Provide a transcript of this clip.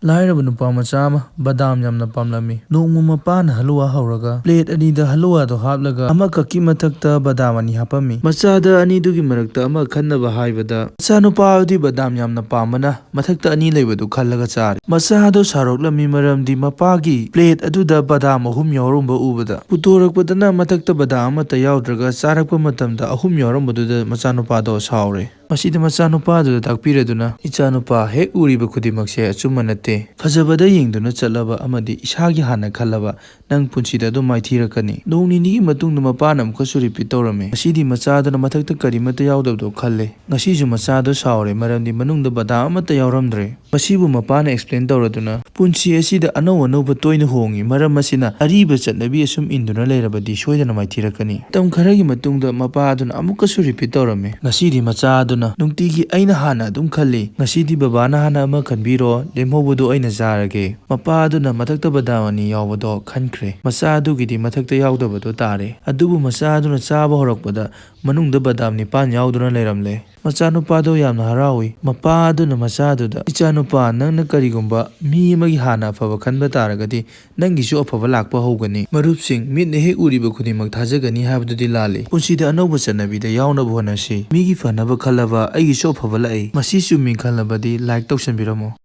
Lairaba nupa macha ama badam yamna pamlami nongma mapana halwa hawraga plate anida halwa do haplaga ama kaki mathakta badam ani hapami machada ani dugi marakta ama khannaba haibada macha nupa adi badam yamna pamana mathakta ani leibadu khallaga chari macha do saroklami maramdi mapagi plate aduda badam ahum yorumba ubada putorakpadana mathakta badam ama tayawdraga charakpa matamda ahum yorumbadu macha nupa do saure masida macha nupa do takpiraduna icha nupa hek uriba khudimakse achumanate fajabada yengduna chalaba amadi ishagi hana khallaba nang punchida do maithirakani nongni ni matungna mapana amkhasu repeat tawrame masidi machadana mathakta karimata yawdabdo khalle ngasi ju machado saure maramdi manungda badam amata yawramdre masibu mapana explain tawraduna punchi asida anaw anawba toina hongi maram masina ariba chatnabi asum induna leirabadi soidana maithirakani tam kharagi matungda mapaduna amukhasu repeat tawrame ngasidi machaduna nungtigi aina hana adum khalli ngasidi babana hana ama khanbiro lemhobudo aina jarage mapaduna mathakta badamani yawbado khankre machadugidi mathakta yawdabado tare adubu machaduna chaba horakpada manungda badam nipan yawduna leiramle machanupado yamna harawi mapaduna machaduda ichanupa nangna karigumba mi amagi hana afaba khanba taragadi nangisu afaba lakpa hogani marupsing mitne he uriba khudimak thajagani habdudi lali punsida anawba chanabida yawnaba honasi migi fanaba khalaba aigi so afaba lai masi chumi khalabadi like tawsanbiramo